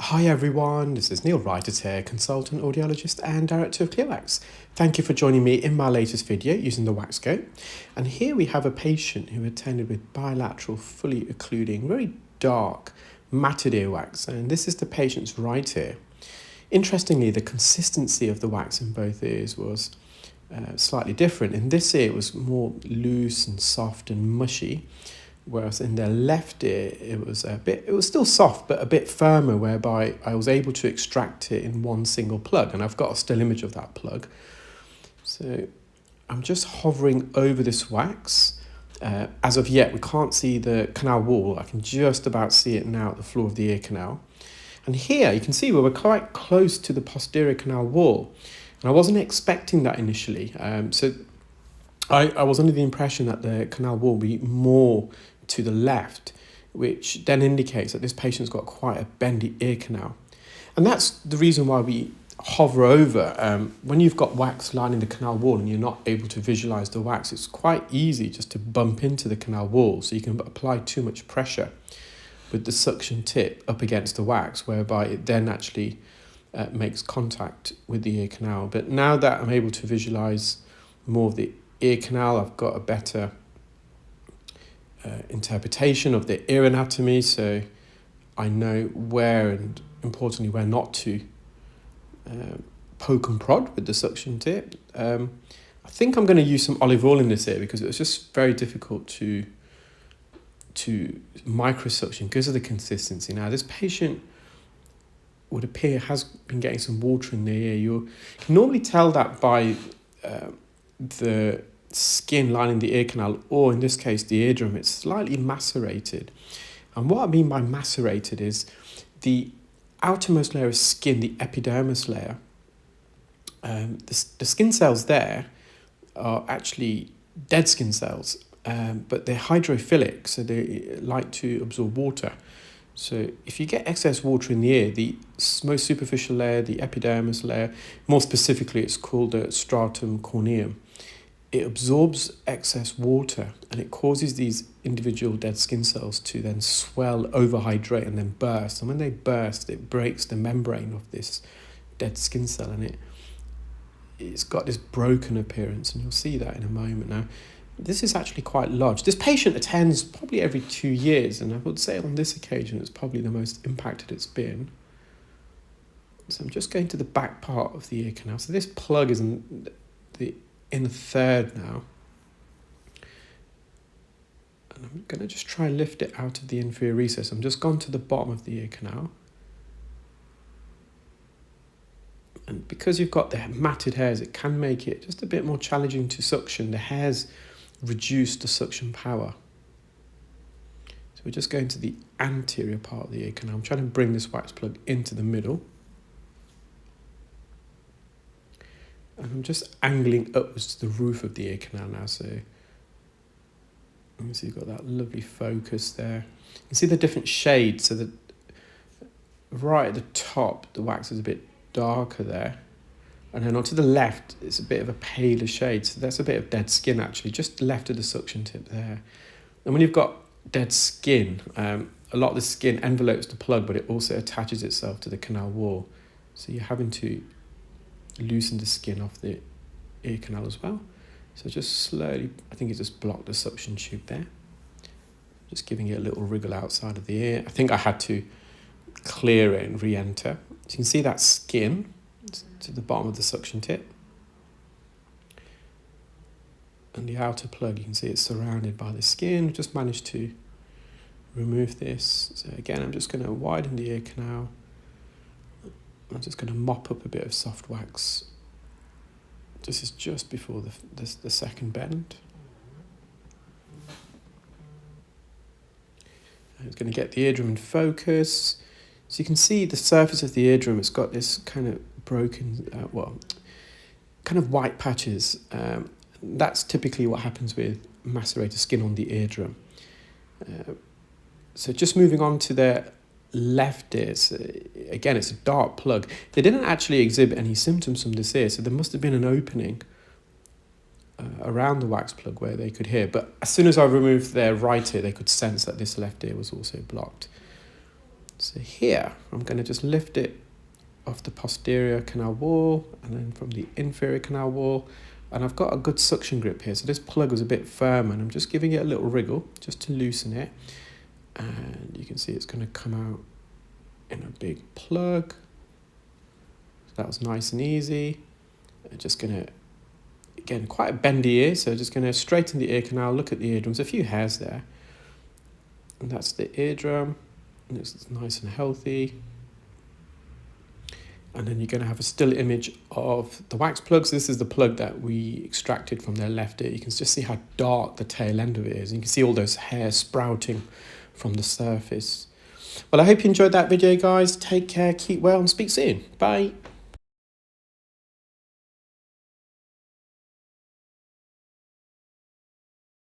Hi everyone, this is Neel Raithatha, consultant audiologist and director of ClearWax. Thank you for joining me in my latest video using the WAXscope. And here we have a patient who attended with bilateral, fully occluding, very dark, matted earwax. And this is the patient's right ear. Interestingly, the consistency of the wax in both ears was slightly different. In this ear, it was more loose and soft and mushy. Whereas in the left ear, it was still soft, but a bit firmer, whereby I was able to extract it in one single plug. And I've got a still image of that plug. So I'm just hovering over this wax. As of yet, we can't see the canal wall. I can just about see it now at the floor of the ear canal. And here you can see we're quite close to the posterior canal wall. And I wasn't expecting that initially. So I was under the impression that the canal wall would be more to the left, which then indicates that this patient's got quite a bendy ear canal. And that's the reason why we hover over. When you've got wax lining the canal wall and you're not able to visualize the wax, it's quite easy just to bump into the canal wall. So you can apply too much pressure with the suction tip up against the wax, whereby it then actually makes contact with the ear canal. But now that I'm able to visualize more of the ear canal, I've got a better interpretation of the ear anatomy, so I know where, and importantly where not to poke and prod with the suction tip. I think I'm going to use some olive oil in this ear because it was just very difficult to microsuction because of the consistency. Now this patient would appear has been getting some water in the ear. You can normally tell that by the skin lining the ear canal, or in this case the eardrum. It's slightly macerated. And what I mean by macerated is the outermost layer of skin, the epidermis layer. The skin cells there are actually dead skin cells, but they're hydrophilic, so they like to absorb water. So if you get excess water in the ear, the most superficial layer, the epidermis layer, more specifically it's called the stratum corneum, it absorbs excess water and it causes these individual dead skin cells to then swell, overhydrate, and then burst. And when they burst, it breaks the membrane of this dead skin cell, and it's got this broken appearance, and you'll see that in a moment. Now, this is actually quite large. This patient attends probably every 2 years, and I would say on this occasion it's probably the most impacted it's been. So I'm just going to the back part of the ear canal. So this plug is in the third now. And I'm going to just try and lift it out of the inferior recess. I'm just gone to the bottom of the ear canal. And because you've got the matted hairs, it can make it just a bit more challenging to suction. The hairs reduce the suction power. So we're just going to the anterior part of the ear canal. I'm trying to bring this wax plug into the middle. And I'm just angling upwards to the roof of the ear canal now. So you can see you've got that lovely focus there. You can see the different shades. So that right at the top, the wax is a bit darker there. And then onto the left, it's a bit of a paler shade. So that's a bit of dead skin actually, just left of the suction tip there. And when you've got dead skin, a lot of the skin envelopes the plug, but it also attaches itself to the canal wall. So you're having to loosen the skin off the ear canal as well. So just slowly, I think it just blocked the suction tube there. Just giving it a little wriggle outside of the ear. I think I had to clear it and re-enter. So you can see that skin to the bottom of the suction tip. And the outer plug, you can see it's surrounded by the skin. Just managed to remove this. So again, I'm just going to widen the ear canal. I'm just going to mop up a bit of soft wax. This is just before the second bend. I'm going to get the eardrum in focus. So you can see the surface of the eardrum, it's got this kind of broken, kind of white patches. That's typically what happens with macerated skin on the eardrum. So just moving on to the left ear, so again it's a dark plug. They didn't actually exhibit any symptoms from this ear, so there must have been an opening around the wax plug where they could hear. But as soon as I removed their right ear, they could sense that this left ear was also blocked. So here, I'm going to just lift it off the posterior canal wall and then from the inferior canal wall. And I've got a good suction grip here. So this plug was a bit firm and I'm just giving it a little wriggle just to loosen it. And you can see it's going to come out in a big plug. So that was nice and easy. I'm just going to, again, quite a bendy ear. So just going to straighten the ear canal, look at the eardrums, a few hairs there. And that's the eardrum. And it's nice and healthy. And then you're going to have a still image of the wax plugs. This is the plug that we extracted from their left ear. You can just see how dark the tail end of it is. You can see all those hairs sprouting from the surface. Well, I hope you enjoyed that video, guys. Take care, keep well, and speak soon. Bye.